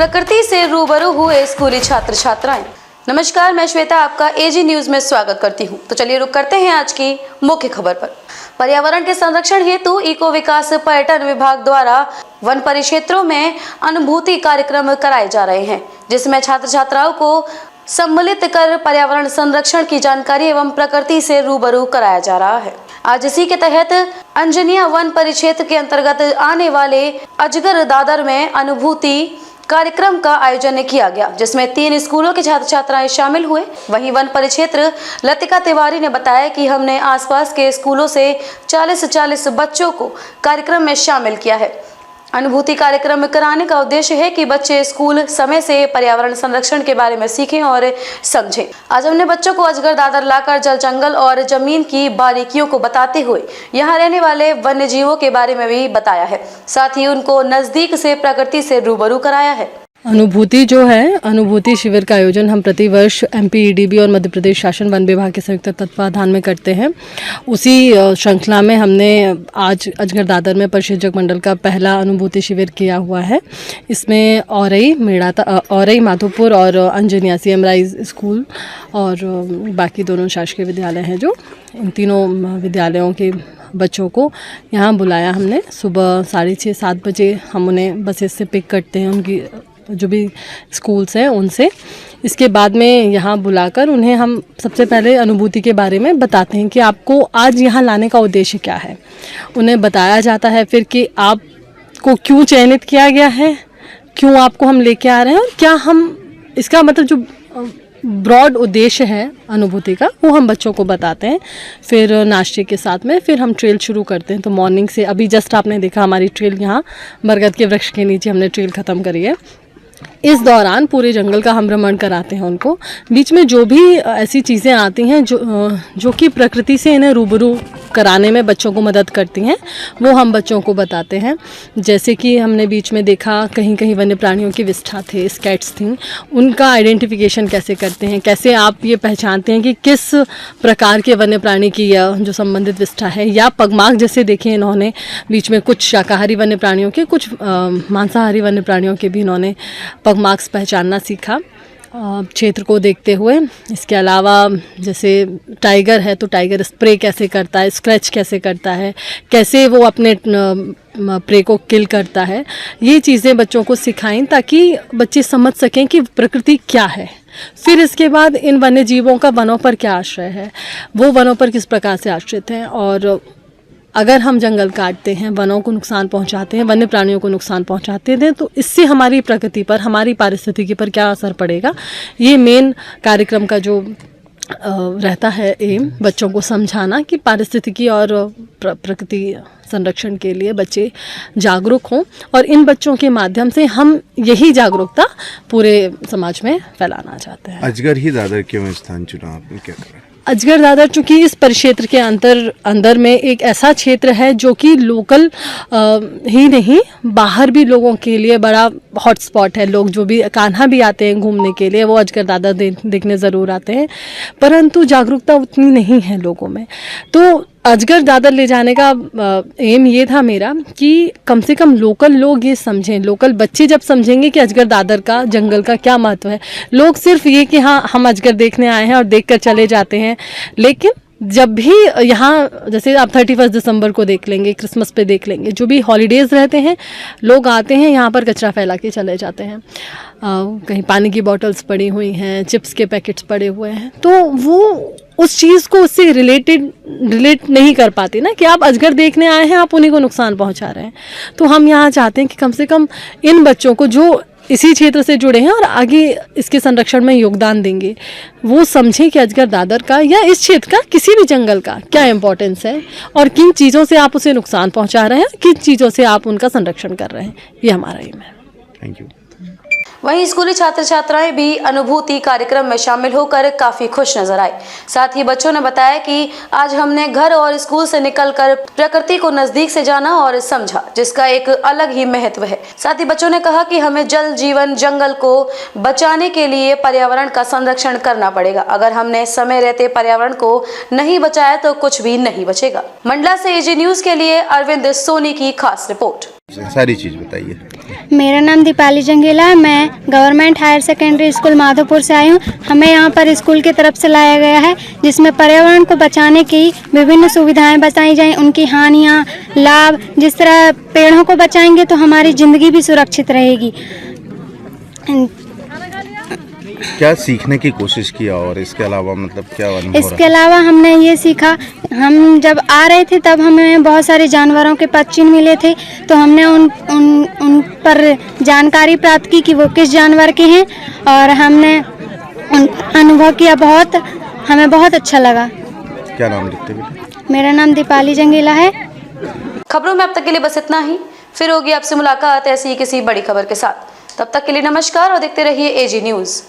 प्रकृति से रूबरू हुए स्कूली छात्र छात्राएं। नमस्कार, मैं श्वेता आपका एजी न्यूज में स्वागत करती हूं। तो चलिए रुक करते हैं आज की मुख्य खबर पर। पर्यावरण के संरक्षण हेतु इको विकास पर्यटन विभाग द्वारा वन परिक्षेत्रों में अनुभूति कार्यक्रम कराए जा रहे हैं, जिसमें छात्र छात्राओं को सम्मिलित कर पर्यावरण संरक्षण की जानकारी एवं प्रकृति से रूबरू कराया जा रहा है। आज इसी के तहत अंजनिया वन परिक्षेत्र के अंतर्गत आने वाले अजगर दादर में अनुभूति कार्यक्रम का आयोजन किया गया, जिसमें 3 स्कूलों के छात्र छात्राएं शामिल हुए। वहीं वन परिक्षेत्र लतिका तिवारी ने बताया कि हमने आसपास के स्कूलों से 40 बच्चों को कार्यक्रम में शामिल किया है। अनुभूति कार्यक्रम कराने का उद्देश्य है कि बच्चे स्कूल समय से पर्यावरण संरक्षण के बारे में सीखें और समझें। आज हमने बच्चों को अजगर दादर लाकर जल, जंगल और जमीन की बारीकियों को बताते हुए यहाँ रहने वाले वन्य जीवों के बारे में भी बताया है। साथ ही उनको नजदीक से प्रकृति से रूबरू कराया है। अनुभूति जो है, अनुभूति शिविर का आयोजन हम प्रतिवर्ष MPEDB और मध्य प्रदेश शासन वन विभाग के संयुक्त तत्वाधान में करते हैं। उसी श्रृंखला में हमने आज अजगर दादर में परिक्षेत्रक मंडल का पहला अनुभूति शिविर किया हुआ है। इसमें औरई माधोपुर और अंजनिया CM राइज स्कूल और बाकी दोनों शासकीय विद्यालय हैं, जो इन तीनों विद्यालयों के बच्चों को यहाँ बुलाया हमने। सुबह 6:30-7 बजे हम उन्हें बसेस से पिक करते हैं, उनकी जो भी स्कूल्स हैं उनसे। इसके बाद में यहाँ बुलाकर उन्हें हम सबसे पहले अनुभूति के बारे में बताते हैं कि आपको आज यहाँ लाने का उद्देश्य क्या है। उन्हें बताया जाता है फिर कि आपको क्यों चयनित किया गया है, क्यों आपको हम लेके आ रहे हैं और क्या हम इसका मतलब जो ब्रॉड उद्देश्य है अनुभूति का वो हम बच्चों को बताते हैं। फिर नाश्ते के साथ में फिर हम ट्रेल शुरू करते हैं। तो मॉर्निंग से अभी जस्ट आपने देखा हमारी ट्रेल यहाँ बरगद के वृक्ष के नीचे हमने ट्रेल ख़त्म करी है। इस दौरान पूरे जंगल का हम भ्रमण कराते हैं उनको। बीच में जो भी ऐसी चीज़ें आती हैं जो कि प्रकृति से इन्हें रूबरू कराने में बच्चों को मदद करती हैं, वो हम बच्चों को बताते हैं। जैसे कि हमने बीच में देखा कहीं कहीं वन्य प्राणियों की विष्ठा थे, स्कैट्स थी, उनका आइडेंटिफिकेशन कैसे करते हैं, कैसे आप ये पहचानते हैं कि किस प्रकार के वन्य प्राणी की जो संबंधित विष्ठा है। या पगमार्क जैसे देखे इन्होंने बीच में कुछ शाकाहारी वन्य प्राणियों के, कुछ मांसाहारी वन्य प्राणियों के भी इन्होंने पगमार्क्स पहचानना सीखा क्षेत्र को देखते हुए। इसके अलावा जैसे टाइगर है तो टाइगर स्प्रे कैसे करता है, स्क्रैच कैसे करता है, कैसे वो अपने प्रे को किल करता है, ये चीज़ें बच्चों को सिखाएं ताकि बच्चे समझ सकें कि प्रकृति क्या है। फिर इसके बाद इन वन्य जीवों का वनों पर क्या आश्रय है, वो वनों पर किस प्रकार से आश्रित हैं, और अगर हम जंगल काटते हैं, वनों को नुकसान पहुंचाते हैं, वन्य प्राणियों को नुकसान पहुंचाते हैं, तो इससे हमारी प्रकृति पर, हमारी पारिस्थितिकी पर क्या असर पड़ेगा। ये मेन कार्यक्रम का जो रहता है एम, बच्चों को समझाना कि पारिस्थितिकी और प्रकृति संरक्षण के लिए बच्चे जागरूक हों, और इन बच्चों के माध्यम से हम यही जागरूकता पूरे समाज में फैलाना चाहते हैं। अजगर ही दादर क्यों स्थान चुना आपने, क्या करा? अजगर दादर चूँकि इस परिक्षेत्र के अंदर में एक ऐसा क्षेत्र है जो कि लोकल ही नहीं, बाहर भी लोगों के लिए बड़ा हॉटस्पॉट है। लोग जो भी कान्हा भी आते हैं घूमने के लिए, वो अजगर दादर देखने ज़रूर आते हैं, परंतु जागरूकता उतनी नहीं है लोगों में। तो अजगर दादर ले जाने का एम ये था मेरा कि कम से कम लोकल लोग ये समझें। लोकल बच्चे जब समझेंगे कि अजगर दादर का, जंगल का क्या महत्व है, लोग सिर्फ ये कि हाँ हम अजगर देखने आए हैं और देख कर चले जाते हैं। लेकिन जब भी यहाँ जैसे आप 31 दिसंबर को देख लेंगे, क्रिसमस पे देख लेंगे, जो भी हॉलीडेज़ रहते हैं, लोग आते हैं यहाँ पर कचरा फैला के चले जाते हैं। कहीं पानी की बॉटल्स पड़ी हुई हैं, चिप्स के पैकेट्स पड़े हुए हैं, तो वो उस चीज़ को उससे रिलेट नहीं कर पाती ना कि आप अजगर देखने आए हैं, आप उन्हीं को नुकसान पहुँचा रहे हैं। तो हम यहाँ चाहते हैं कि कम से कम इन बच्चों को जो इसी क्षेत्र से जुड़े हैं और आगे इसके संरक्षण में योगदान देंगे, वो समझें कि अजगर दादर का या इस क्षेत्र का, किसी भी जंगल का क्या इम्पोर्टेंस है और किन चीज़ों से आप उसे नुकसान पहुंचा रहे हैं, किन चीज़ों से आप उनका संरक्षण कर रहे हैं। ये हमारा एम है। Thank you. वहीं स्कूली छात्र छात्राएं भी अनुभूति कार्यक्रम में शामिल होकर काफी खुश नजर आए। साथ ही बच्चों ने बताया कि आज हमने घर और स्कूल से निकलकर प्रकृति को नजदीक से जाना और समझा, जिसका एक अलग ही महत्व है। साथ ही बच्चों ने कहा कि हमें जल, जीवन, जंगल को बचाने के लिए पर्यावरण का संरक्षण करना पड़ेगा। अगर हमने समय रहते पर्यावरण को नहीं बचाया तो कुछ भी नहीं बचेगा। मंडला से एजी न्यूज के लिए अरविंद सोनी की खास रिपोर्ट। सारी चीज़ बताइए। मेरा नाम दीपाली जंगीला है। मैं government higher secondary school Madhopur से आई हूँ। हमें यहाँ पर स्कूल की तरफ से लाया गया है, जिसमें पर्यावरण को बचाने की विभिन्न सुविधाएं बताई जाएं, उनकी हानियाँ, लाभ। जिस तरह पेड़ों को बचाएंगे तो हमारी ज़िंदगी भी सुरक्षित रहेगी। क्या सीखने की कोशिश किया और इसके अलावा मतलब क्या अनुभव इसके अलावा हमने ये सीखा, हम जब आ रहे थे तब हमें बहुत सारे जानवरों के पद चिन्ह मिले थे, तो हमने उन पर जानकारी प्राप्त की कि वो किस जानवर के हैं, और हमने अनुभव किया। हमें बहुत अच्छा लगा। क्या नाम लिखते बेटा? मेरा नाम दीपाली जंगीला है। खबरों में अब तक के लिए बस इतना ही। फिर होगी आपसे मुलाकात ऐसी ही किसी बड़ी खबर के साथ। तब तक के लिए नमस्कार और देखते रहिए एजी न्यूज़।